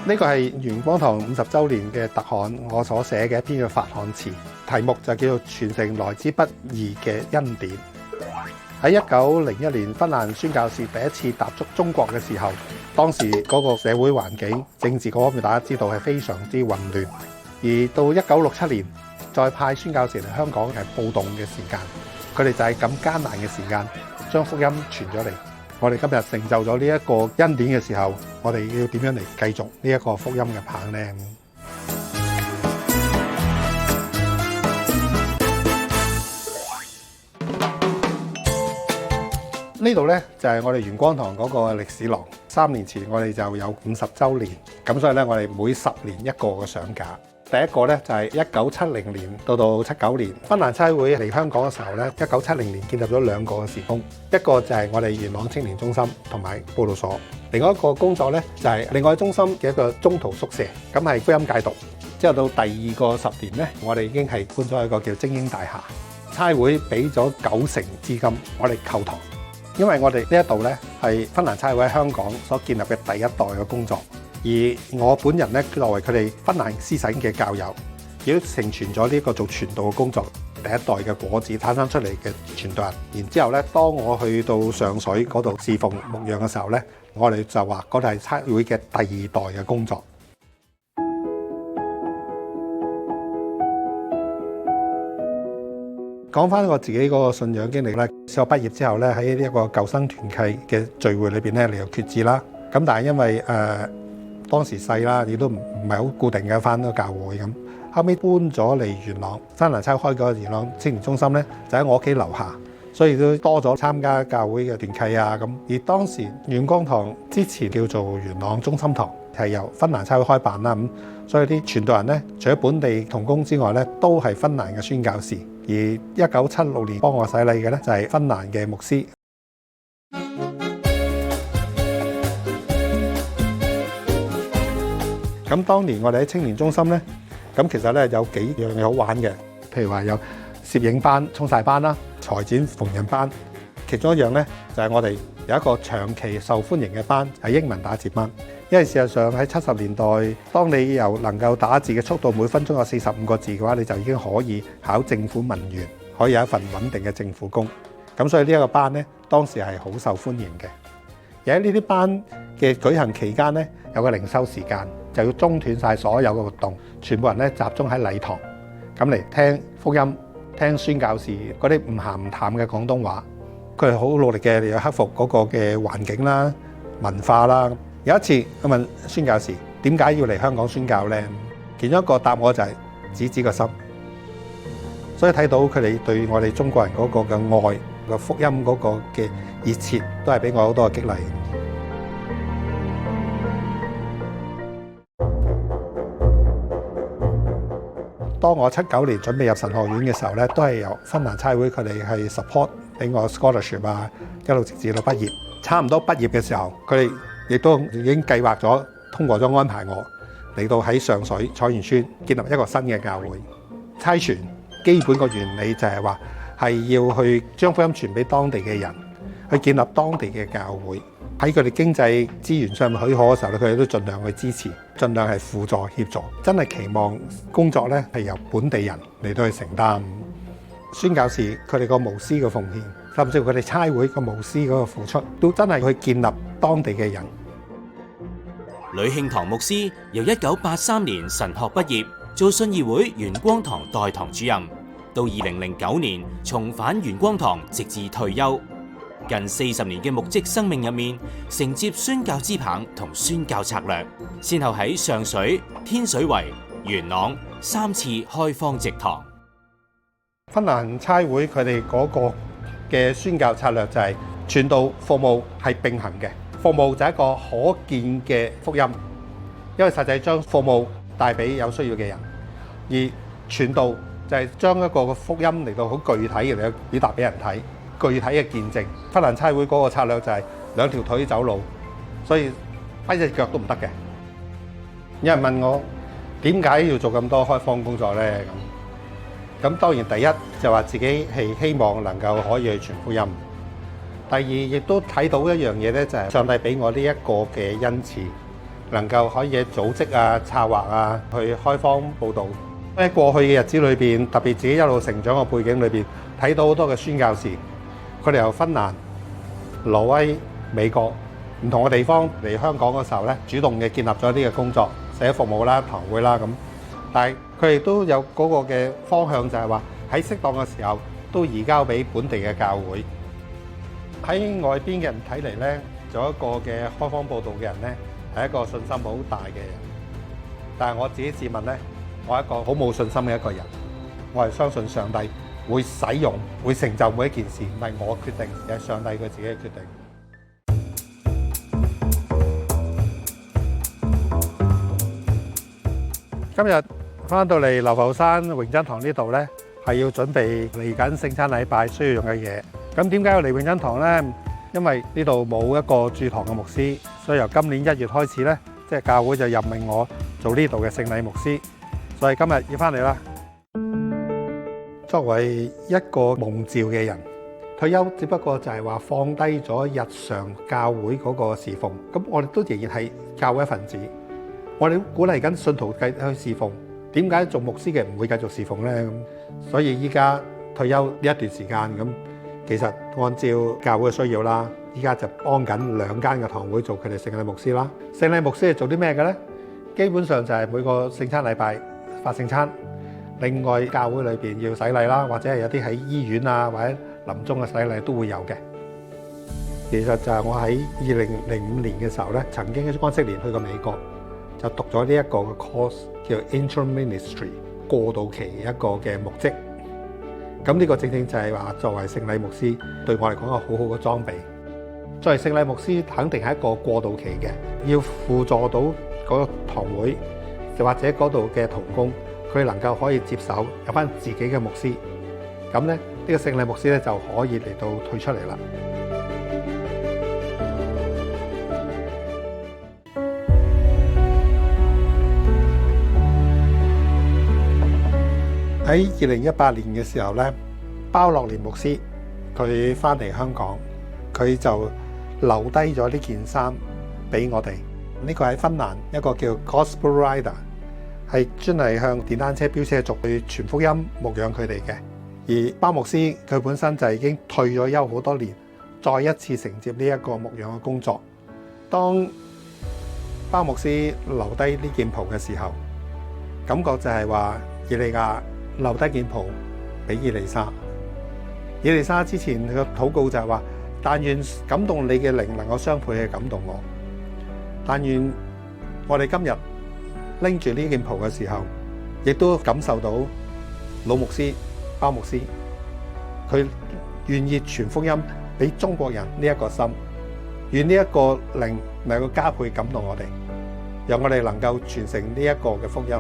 呢個係元光堂50週年嘅特刊，我所寫嘅一篇嘅發刊詞，題目就叫做傳承來之不易嘅恩典。喺1901年，芬蘭宣教士第一次踏足中國嘅時候，當時嗰個社會環境、政治嗰方面，大家知道係非常之混亂。而到1967年，再派宣教士嚟香港係暴動嘅時間，佢哋就係咁艱難嘅時間，將福音傳咗嚟。我哋今日成就咗呢一個恩典嘅時候，我哋要點樣嚟繼續呢一個福音嘅棒呢？呢度呢，就係我哋元光堂嗰個歷史廊。3年前我哋就有50週年，咁所以呢，我哋每10年一個嘅相架。第一個呢，就係1970年到79年，芬蘭差會嚟香港嘅時候呢，1970年建立咗2個嘅事工，一個就係我哋元朗青年中心同埋佈道所，另外一個工作呢，就係另外中心嘅一個中途宿舍，咁係福音戒毒。之後到第2個10年呢，我哋已經係搬咗一個叫精英大廈，差會俾咗90%資金，我哋購堂，因為我哋呢一度呢，係芬蘭差會喺香港所建立嘅第一代嘅工作。而我本人咧，作為佢哋芬蘭師省嘅教友，亦都承傳咗呢個做傳道嘅工作，第一代嘅果子產生出嚟嘅傳道人。然之後咧，當我去到上水嗰度侍奉牧養嘅時候咧，我哋就話嗰度係差會嘅第2代嘅工作。講翻我自己嗰個信仰經歷咧，小學畢業之後咧，喺呢一個救生團契嘅聚會裏邊咧嚟到決志啦。咁但係因為當時細啦，亦都唔係好固定嘅返到教會咁。後尾搬咗嚟元朗，芬蘭差會開個元朗青年中心咧，就喺我屋企樓下，所以都多咗參加教會嘅團契啊咁。而當時元光堂之前叫做元朗中心堂，係由芬蘭差會開辦啦咁，所以啲傳道人咧，除咗本地同工之外咧，都係芬蘭嘅宣教士。而1976年幫我洗禮嘅咧，就係芬蘭嘅牧師。咁當年我哋喺青年中心咧，咁其實咧有幾樣嘢好玩嘅，譬如話有攝影班、沖曬班啦、裁剪縫紉班。其中一樣咧就係我哋有一個長期受歡迎嘅班，係英文打字班。因為事實上喺70年代，當你由能夠打字嘅速度每分鐘有45個字嘅話，你就已經可以考政府文員，可以有一份穩定嘅政府工。咁所以呢一個班咧，當時係好受歡迎嘅。而喺呢啲班嘅舉行期間咧，有個靈修時間，就要中斷晒所有嘅活動，全部人咧集中喺禮堂，咁嚟聽福音、聽宣教士嗰啲唔鹹唔淡嘅廣東話。佢係好努力嘅，嚟要克服嗰個嘅環境啦、文化啦。有一次我問宣教士點解要嚟香港宣教呢？其中一個答我就係子個心。所以睇到佢哋對我哋中國人嗰個嘅愛、個福音嗰個嘅熱切，都係俾我好多嘅激勵。當我79年準備入神學院嘅時候咧，都係由芬蘭差會佢哋係 support 俾我 scholarship 啊，一路直至到畢業。差唔多畢業嘅時候，佢哋亦都已經計劃咗，通過咗安排我嚟到喺上水彩園村建立一個新嘅教會。差傳基本個原理就係話係要去將福音傳俾當地嘅人，去建立當地嘅教會。喺佢哋經濟資源上面許可嘅時候咧，佢哋都盡量去支持，盡量係輔助協助。真係期望工作咧係由本地人嚟到去承擔。宣教士佢哋個無私嘅奉獻，甚至乎佢哋差會個無私嗰個付出，都真係去建立當地嘅人。呂慶堂牧師由1983年神學畢業，做信義會元光堂代堂主任，到2009年重返元光堂，直至退休。近40年嘅牧職生命入面，承接宣教之棒同宣教策略，先後喺上水、天水圍、元朗3次開荒植堂。芬蘭差會佢哋嗰個嘅宣教策略就係傳道服務係並行嘅，服務就係一個可見嘅福音，因為實際將服務帶俾有需要嘅人，而傳道就係將一個福音嚟到好具體嘅嚟表達俾人睇。具體嘅見證，芬蘭差會嗰個策略就係2條腿走路，所以跛隻腳都唔得嘅。有人問我點解要做咁多開荒工作呢？咁當然第一就話自己係希望能夠可以去傳福音。第二亦都睇到一樣嘢呢，就係上帝俾我呢一個嘅恩賜，能夠可以組織啊、策劃啊，去開荒佈道。喺過去嘅日子裏邊，特別自己一路成長嘅背景裏邊，睇到好多嘅宣教士，佢哋由芬蘭、挪威、美國唔同嘅地方嚟香港嘅時候咧，主動嘅建立咗一啲嘅工作，社會服務啦、堂會啦咁。但係佢哋都有嗰個嘅方向，就係話喺適當嘅時候都移交俾本地嘅教會。喺外邊嘅人睇嚟咧，做一個嘅開荒佈道嘅人咧，係一個信心好大嘅人。但係我自己自問咧，我係一個好冇信心嘅一個人。我係相信上帝會使用、會成就每一件事，唔係我決定，而係上帝佢自己嘅決定。今日翻到嚟流浮山榮真堂呢度呢，係要準備嚟緊聖餐禮拜需要用嘅嘢。咁點解要嚟榮真堂呢？因為呢度冇一個駐堂嘅牧師，所以由今年1月開始呢，即係教會就任命我做呢度嘅聖禮牧師。所以今日要翻嚟啦。作為一個蒙召嘅人，退休只不過就係話放低咗日常教會嗰個侍奉，咁我哋都仍然係教會一份子。我哋鼓勵緊信徒繼續去侍奉，點解做牧師嘅唔會繼續侍奉呢？咁所以依家退休呢一段時間，咁其實按照教會嘅需要啦，依家就幫緊2間嘅堂會做佢哋聖禮牧師啦。聖禮牧師係做啲咩嘅呢？基本上就係每個聖餐禮拜發聖餐，另外教會裏邊要洗禮啦，或者係有啲喺醫院啊或者臨終嘅洗禮都會有嘅。其實就係我喺2005年嘅時候咧，曾經喺安息年去過美國，就讀咗呢一個嘅 course 叫 Interim Ministry 過渡期一個嘅牧職。咁呢個正正就係話作為聖禮牧師對我嚟講係好好嘅裝備。作為聖禮牧師肯定係一個過渡期嘅，要輔助到嗰個堂會或者嗰度嘅同工，佢能夠可以接手有翻自己嘅牧師，咁咧呢個聖禮牧師咧就可以嚟到退出嚟啦。喺2018年嘅時候咧，包樂連牧師佢翻嚟香港，佢就留低咗呢件衫俾我哋。呢個喺芬蘭一個叫 Gospel Rider， 係專係向電單車飆車族去傳福音、牧養佢哋嘅。而包牧師佢本身就已經退咗休好多年，再一次承接呢一個牧養嘅工作。當包牧師留低呢件袍嘅時候，感覺就係話以利亞留低件袍俾以利沙。以利沙之前佢嘅禱告就係話：但願感動你嘅靈能夠相配去感動我。但願我哋今日拎住呢件袍嘅時候，亦都感受到老牧師、包牧師佢願意傳福音俾中國人呢一個心，願呢一個靈能夠加倍感動我哋，讓我哋能夠傳承呢一個嘅福音。